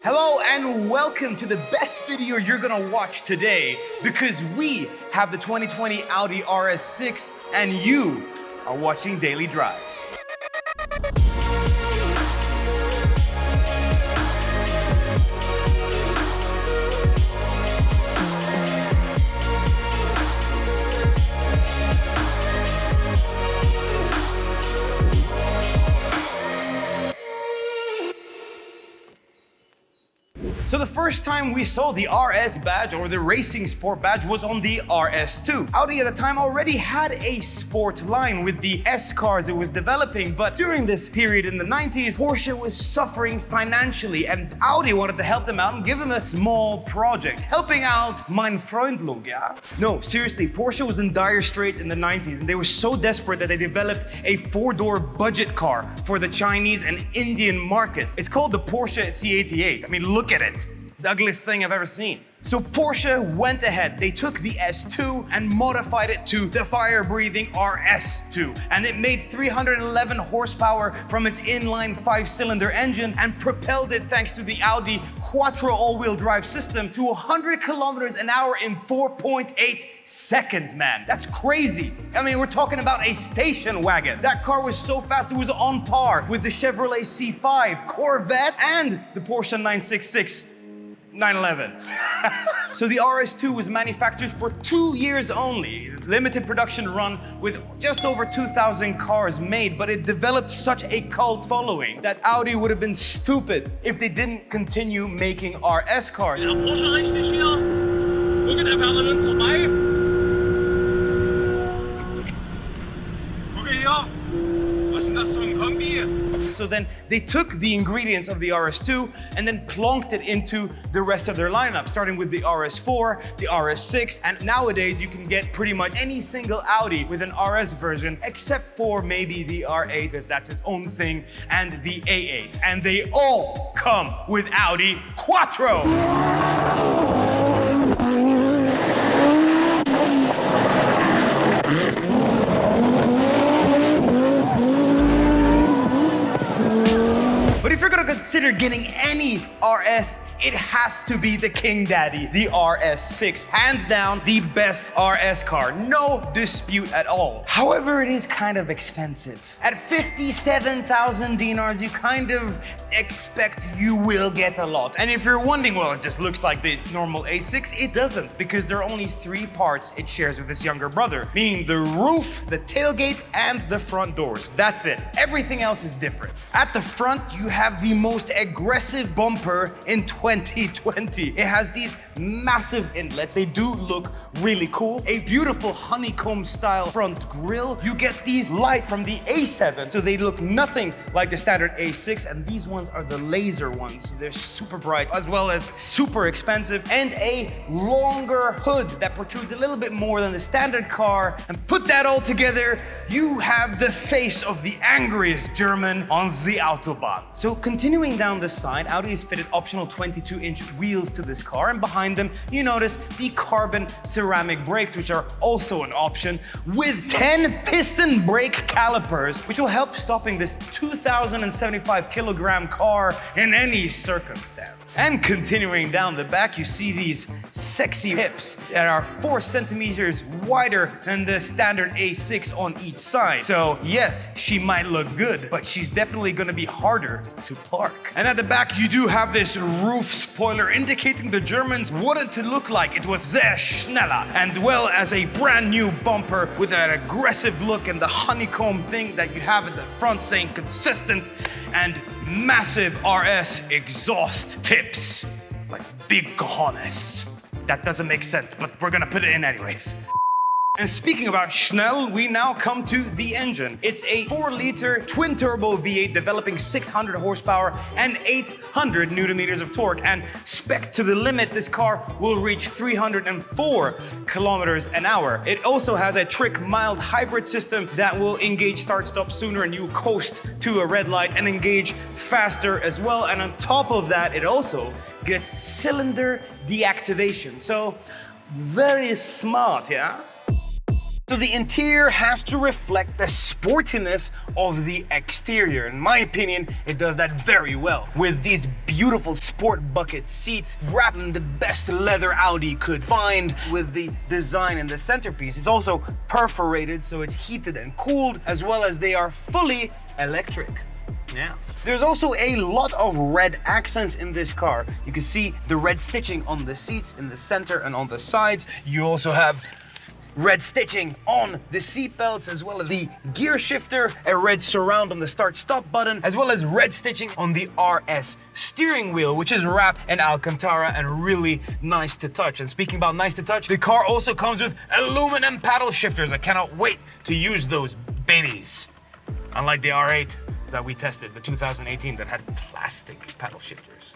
Hello and welcome to the best video you're gonna watch today because we have the 2020 Audi RS6 and you are watching Daily Drives. So the first time we saw the RS badge or the racing sport badge was on the RS2. Audi at the time already had a sport line with the S cars it was developing, but during this period in the 90s, Porsche was suffering financially and Audi wanted to help them out and give them a small project, helping out mein Freundlung, yeah? No, seriously, Porsche was in dire straits in the 90s and they were so desperate that they developed a four-door budget car for the Chinese and Indian markets. It's called the Porsche C88. I mean, look at it. It's the ugliest thing I've ever seen. So Porsche went ahead. They took the S2 and modified it to the fire-breathing RS2. And it made 311 horsepower from its inline 5-cylinder engine and propelled it, thanks to the Audi Quattro all-wheel drive system, to 100 kilometers an hour in 4.8 seconds, man. That's crazy. I mean, we're talking about a station wagon. That car was so fast, it was on par with the Chevrolet C5, Corvette, and the Porsche 966. 911. So the RS2 was manufactured for 2 years only. Limited production run with just over 2,000 cars made, but it developed such a cult following that Audi would have been stupid if they didn't continue making RS cars. Ja, Porsche richtig hier. Gucke, der fährt an uns vorbei. Gucke hier. Was ist denn das für ein Kombi? So then they took the ingredients of the RS2 and then plonked it into the rest of their lineup, starting with the RS4, the RS6, and nowadays you can get pretty much any single Audi with an RS version, except for maybe the R8, because that's its own thing, and the A8. And they all come with Audi Quattro. But if you're gonna consider getting any RS, it has to be the King Daddy, the RS6. Hands down, the best RS car. No dispute at all. However, it is kind of expensive. At 57,000 dinars, you kind of expect you will get a lot. And if you're wondering, well, it just looks like the normal A6, it doesn't, because there are only 3 parts it shares with its younger brother, meaning the roof, the tailgate, and the front doors. That's it. Everything else is different. At the front, you have the most aggressive bumper in 2020. It has these massive inlets. They do look really cool. A beautiful honeycomb style front grille. You get these lights from the A7, so they look nothing like the standard A6, and these ones are the laser ones. So they're super bright, as well as super expensive, and a longer hood that protrudes a little bit more than the standard car. And put that all together, you have the face of the angriest German on the Autobahn. So continuing down the side, Audi has fitted optional 22-inch wheels to this car, and behind them you notice the carbon ceramic brakes, which are also an option, with 10 piston brake calipers, which will help stopping this 2,075 kilogram car in any circumstance. And continuing down the back, you see these sexy hips that are 4 centimeters wider than the standard A6 on each side. So yes, she might look good, but she's definitely gonna be harder to park. And at the back, you do have this roof spoiler indicating the Germans what it to look like. It was sehr schneller, and well as a brand new bumper with an aggressive look and the honeycomb thing that you have at the front saying consistent, and massive RS exhaust tips, like big cojones. That doesn't make sense, but we're gonna put it in anyways. And speaking about schnell, we now come to the engine. It's a 4-liter twin-turbo V8 developing 600 horsepower and 800 newton-meters of torque. And spec to the limit, this car will reach 304 kilometers an hour. It also has a trick mild hybrid system that will engage start-stop sooner, and you coast to a red light and engage faster as well. And on top of that, it also gets cylinder deactivation. So very smart, yeah? So the interior has to reflect the sportiness of the exterior. In my opinion, it does that very well. With these beautiful sport bucket seats, wrapped in the best leather Audi could find, with the design in the centerpiece. It's also perforated, so it's heated and cooled, as well as they are fully electric. Yeah. There's also a lot of red accents in this car. You can see the red stitching on the seats, in the center and on the sides. You also have red stitching on the seat belts, as well as the gear shifter, a red surround on the start-stop button, as well as red stitching on the RS steering wheel, which is wrapped in Alcantara and really nice to touch. And speaking about nice to touch, the car also comes with aluminum paddle shifters. I cannot wait to use those babies. Unlike the R8 that we tested, the 2018, that had plastic paddle shifters.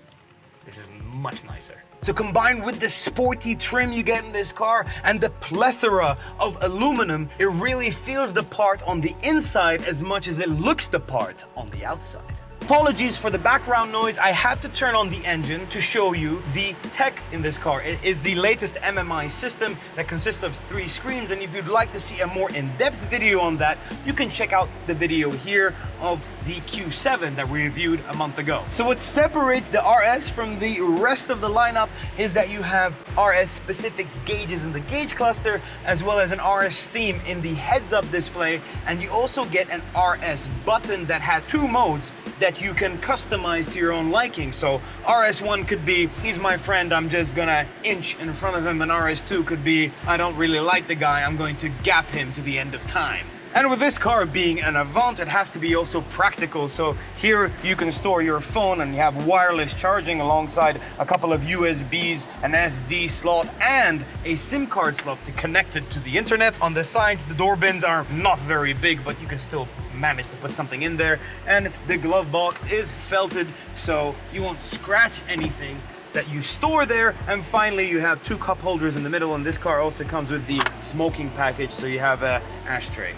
This is much nicer. So combined with the sporty trim you get in this car and the plethora of aluminum, it really feels the part on the inside as much as it looks the part on the outside. Apologies for the background noise. I had to turn on the engine to show you the tech in this car. It is the latest MMI system that consists of 3 screens, and if you'd like to see a more in-depth video on that, you can check out the video here of the Q7 that we reviewed a month ago. So what separates the RS from the rest of the lineup is that you have RS specific gauges in the gauge cluster, as well as an RS theme in the heads-up display, and you also get an RS button that has 2 modes that you can customize to your own liking. So RS1 could be, he's my friend, I'm just gonna inch in front of him, and RS2 could be, I don't really like the guy, I'm going to gap him to the end of time. And with this car being an Avant, it has to be also practical. So here you can store your phone, and you have wireless charging alongside a couple of USBs, an SD slot, and a SIM card slot to connect it to the internet. On the sides, the door bins are not very big, but you can still manage to put something in there. And the glove box is felted, so you won't scratch anything that you store there. And finally, you have 2 cup holders in the middle, and this car also comes with the smoking package, so you have an ashtray.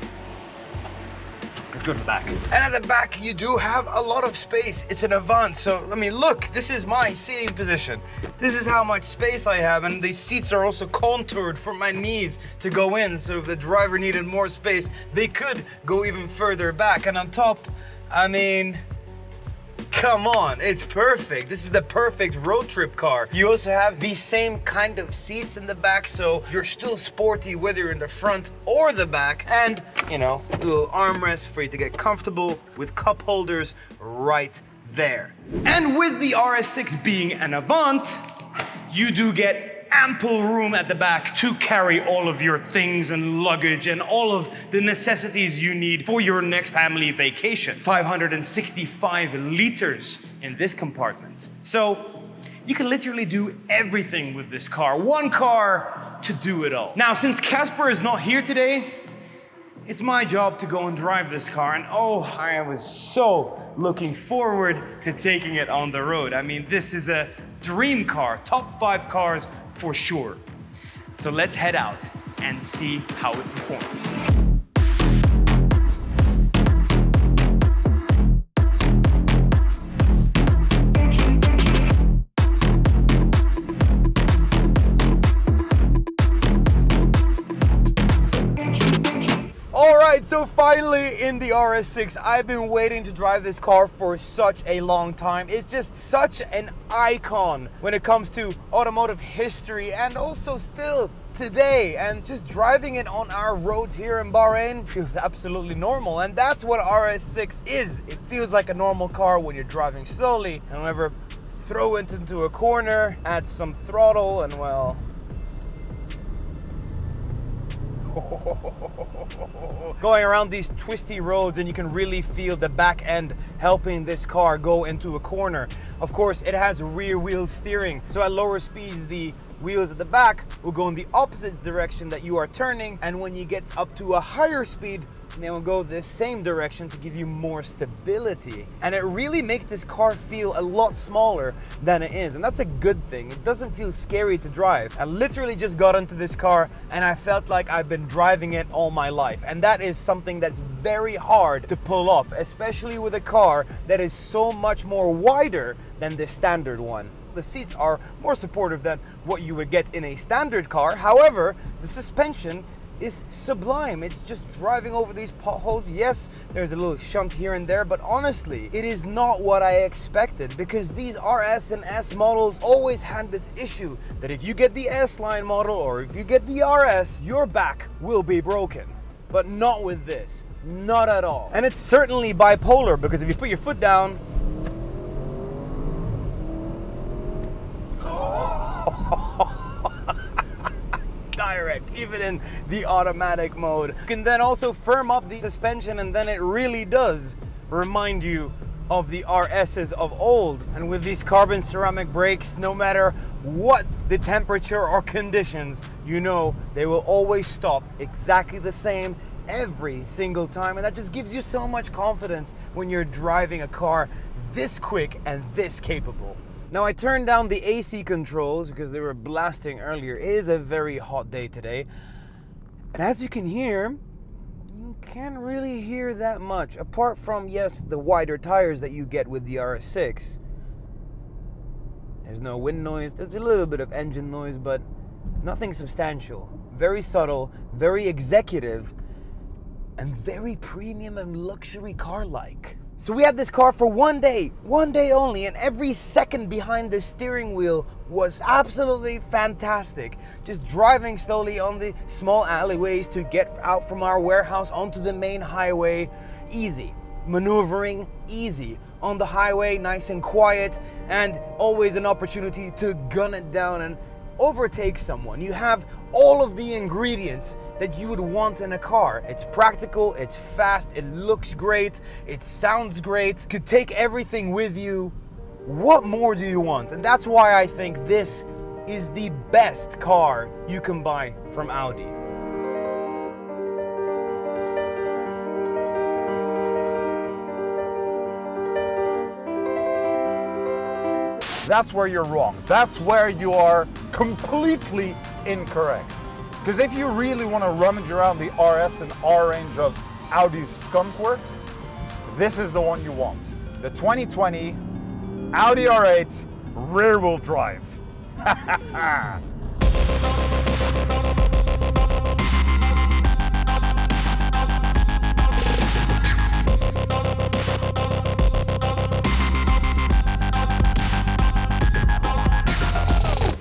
Let's go to the back. And at the back, you do have a lot of space. It's an Avant, so I mean, look, this is my seating position. This is how much space I have, and the seats are also contoured for my knees to go in, so if the driver needed more space, they could go even further back. And on top, I mean, come on, it's perfect. This is the perfect road trip car. You also have the same kind of seats in the back, so you're still sporty whether you're in the front or the back. And, you know, a little armrest for you to get comfortable with cup holders right there. And with the RS6 being an Avant, you do get ample room at the back to carry all of your things and luggage and all of the necessities you need for your next family vacation. 565 liters in this compartment. So you can literally do everything with this car. One car to do it all. Now, since Casper is not here today, it's my job to go and drive this car. And oh, I was so looking forward to taking it on the road. I mean, this is a dream car, top 5 cars for sure. So let's head out and see how it performs. Alright, so finally in the RS6, I've been waiting to drive this car for such a long time. It's just such an icon when it comes to automotive history, and also still today. And just driving it on our roads here in Bahrain feels absolutely normal. And that's what RS6 is. It feels like a normal car when you're driving slowly. And whenever throw it into a corner, add some throttle, and well, going around these twisty roads, and you can really feel the back end helping this car go into a corner. Of course, it has rear wheel steering, so at lower speeds the wheels at the back will go in the opposite direction that you are turning, and when you get up to a higher speed, they will go the same direction to give you more stability. And it really makes this car feel a lot smaller than it is, and that's a good thing. It doesn't feel scary to drive. I literally just got into this car and I felt like I've been driving it all my life, and that is something that's very hard to pull off, especially with a car that is so much more wider than the standard one. The seats are more supportive than what you would get in a standard car. However, the suspension is sublime. It's just driving over these potholes. Yes, there's a little shunt here and there, but honestly, it is not what I expected, because these RS and S models always had this issue that if you get the S-Line model or if you get the RS, your back will be broken. But not with this, not at all. And it's certainly bipolar, because if you put your foot down, direct, even in the automatic mode. You can then also firm up the suspension, and then it really does remind you of the RSs of old. And with these carbon ceramic brakes, no matter what the temperature or conditions, you know they will always stop exactly the same every single time. And that just gives you so much confidence when you're driving a car this quick and this capable. Now, I turned down the AC controls because they were blasting earlier. It is a very hot day today. And as you can hear, you can't really hear that much. Apart from, yes, the wider tires that you get with the RS6. There's no wind noise. There's a little bit of engine noise, but nothing substantial. Very subtle, very executive, and very premium and luxury car-like. So we had this car for one day only, and every second behind the steering wheel was absolutely fantastic. Just driving slowly on the small alleyways to get out from our warehouse onto the main highway, easy. Maneuvering, easy. On the highway, nice and quiet, and always an opportunity to gun it down and overtake someone. You have all of the ingredients that you would want in a car. It's practical, it's fast, it looks great, it sounds great, could take everything with you. What more do you want? And that's why I think this is the best car you can buy from Audi. That's where you're wrong. That's where you are completely incorrect. Because if you really want to rummage around the RS and R range of Audi's skunk works, this is the one you want. The 2020 Audi R8 rear-wheel drive.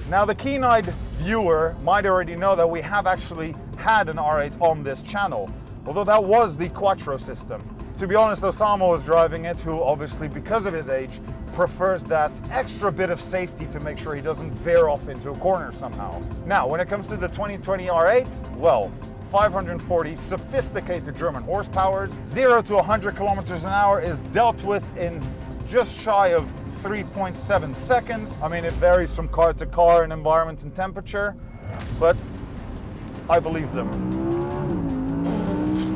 Now, the keen-eyed viewer might already know that we have actually had an R8 on this channel, although that was the Quattro system. To be honest, Osama was driving it, who obviously, because of his age, prefers that extra bit of safety to make sure he doesn't veer off into a corner somehow. Now, when it comes to the 2020 R8, well, 540 sophisticated German horsepowers, 0 to 100 kilometers an hour is dealt with in just shy of 3.7 seconds. I mean, it varies from car to car in environment and temperature, but I believe them.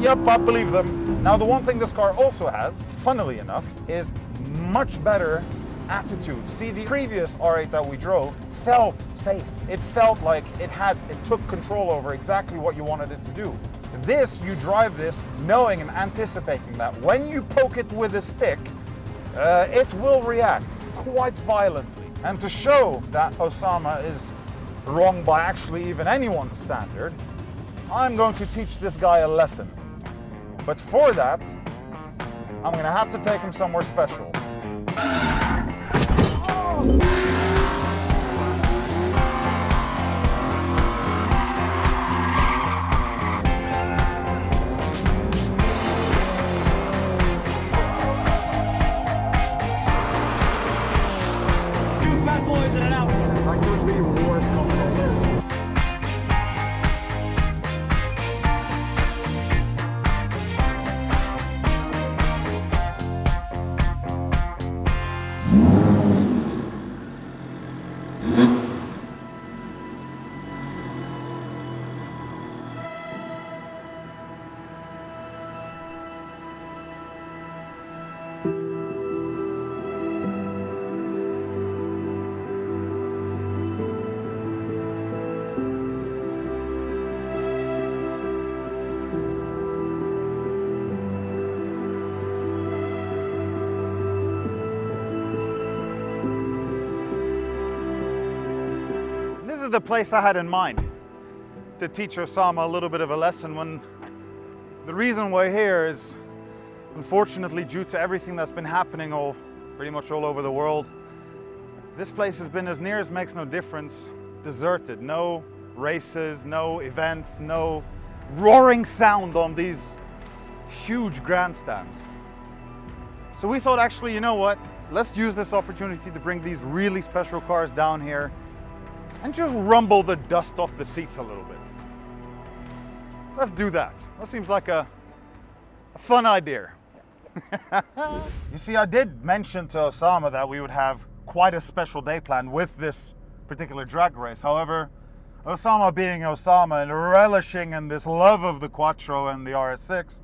Yep, I believe them. Now, the one thing this car also has, funnily enough, is much better attitude. See, the previous R8 that we drove felt safe. It felt like it took control over exactly what you wanted it to do. This, you drive this knowing and anticipating that when you poke it with a stick, it will react quite violently. And to show that Osama is wrong by actually even anyone's standard, I'm going to teach this guy a lesson. But for that, I'm going to have to take him somewhere special. This is the place I had in mind. to teach Osama a little bit of a lesson. When the reason we're here is, unfortunately, due to everything that's been happening pretty much all over the world, this place has been, as near as makes no difference, deserted. No races, no events, no roaring sound on these huge grandstands. So we thought, actually, you know what? Let's use this opportunity to bring these really special cars down here and just rumble the dust off the seats a little bit. Let's do that. That seems like a fun idea. You see, I did mention to Osama that we would have quite a special day planned with this particular drag race. However, Osama being Osama and relishing in this love of the Quattro and the RS6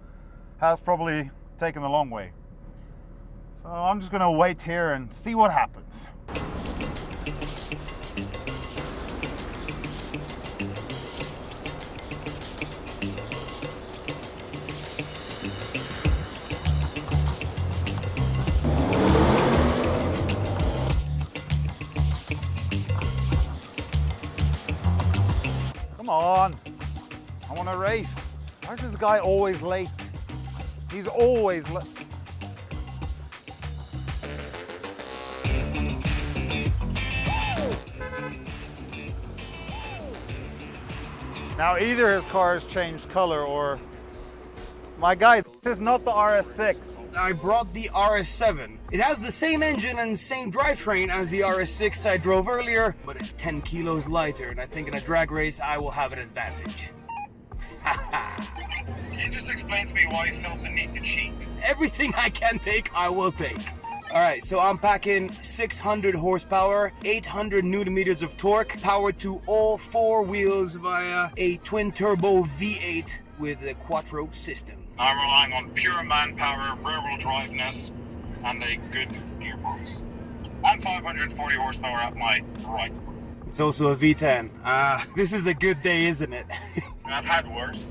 has probably taken the long way. So I'm just gonna wait here and see what happens. Come on, I want to race. Why is this guy always late? He's always late. Now either his car has changed color or, my guy, this is not the RS6. I brought the RS7. It has the same engine and same drivetrain as the RS6 I drove earlier, but it's 10 kilos lighter, and I think in a drag race I will have an advantage. Can you just explain to me why you felt the need to cheat? Everything I can take, I will take. Alright, so I'm packing 600 horsepower, 800 newton meters of torque, powered to all four wheels via a twin-turbo V8 with a Quattro system. I'm relying on pure manpower, rear-wheel driveness, and a good gearbox. And 540 horsepower at my right foot. It's also a V10. This is a good day, isn't it? I've had worse.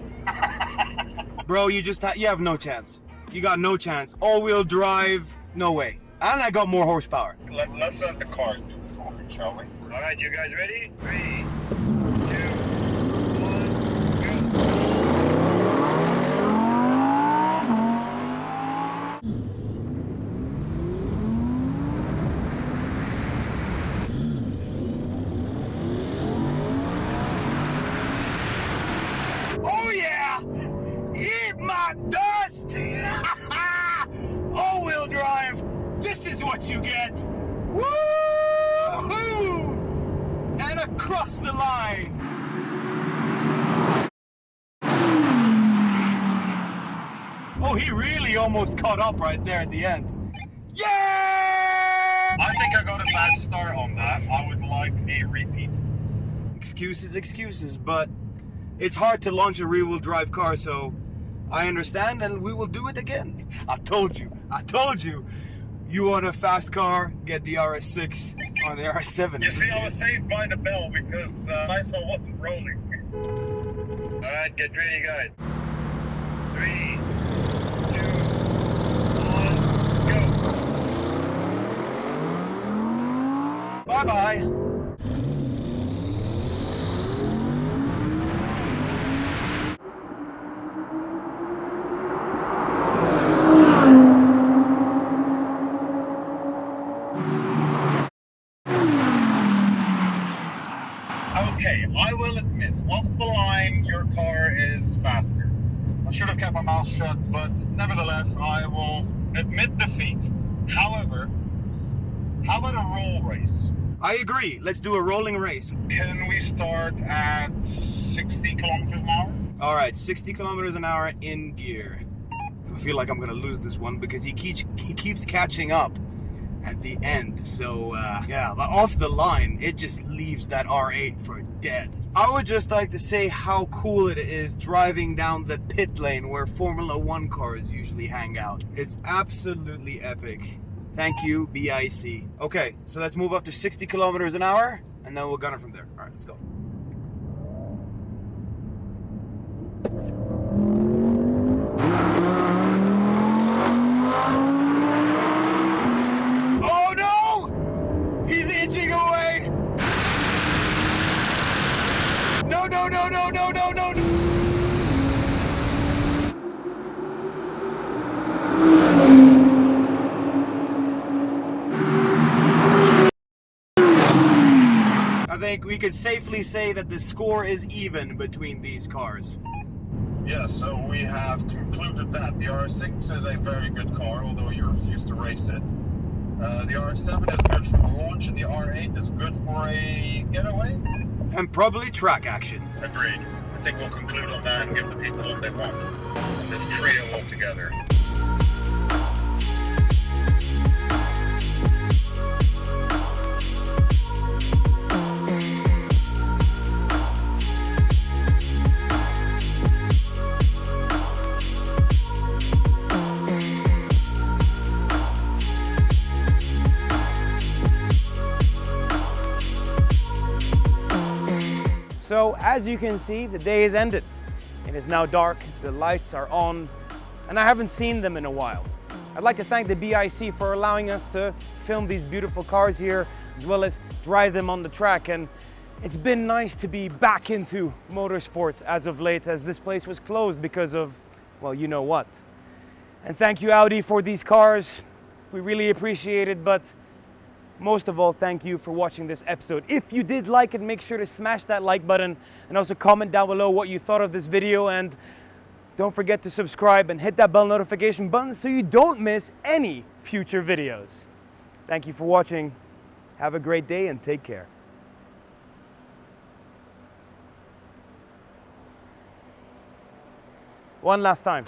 Bro, you have no chance. You got no chance. All-wheel drive, no way. And I got more horsepower. Let's let the cars do the talking, shall we? All right, you guys ready? 3, 2, 1, go! Oh yeah! Eat my dust! All-wheel drive! This is what you get! Woo-hoo! And across the line! Oh, he really almost caught up right there at the end. Yeah! I think I got a bad start on that. I would like a repeat. Excuses, but it's hard to launch a rear-wheel drive car, so I understand, and we will do it again. I told you. You want a fast car, get the RS6 or the RS7. You see, I was saved by the bell because ISO wasn't rolling. All right, get ready, guys. 3, 2, 1, go. Bye-bye. Okay, I will admit, off the line, your car is faster. I should have kept my mouth shut, but nevertheless, I will admit defeat. However, how about a roll race? I agree. Let's do a rolling race. Can we start at 60 kilometers an hour? All right, 60 kilometers an hour in gear. I feel like I'm gonna lose this one because he keeps catching up at the end. So yeah, but off the line, it just leaves that R8 for dead. I would just like to say how cool it is driving down the pit lane where Formula 1 cars usually hang out. It's absolutely epic. Thank you, BIC. Okay, so let's move up to 60 kilometers an hour, and then we'll gun it from there. All right, let's go. Oh no! He's inching away! No! think we could safely say that the score is even between these cars. Yes, so we have concluded that the RS6 is a very good car, although you refuse to race it. The RS7 is good for the launch, and the R8 is good for a getaway. And probably track action. Agreed. I think we'll conclude on that and give the people what they want. And this trio altogether. So as you can see, the day is ended. It is now dark, the lights are on, and I haven't seen them in a while. I'd like to thank the BIC for allowing us to film these beautiful cars here, as well as drive them on the track. And it's been nice to be back into motorsport as of late, as this place was closed because of, well, you know what. And thank you, Audi, for these cars. We really appreciate it, but most of all, thank you for watching this episode. If you did like it, make sure to smash that like button and also comment down below what you thought of this video, and don't forget to subscribe and hit that bell notification button so you don't miss any future videos. Thank you for watching. Have a great day and take care. One last time.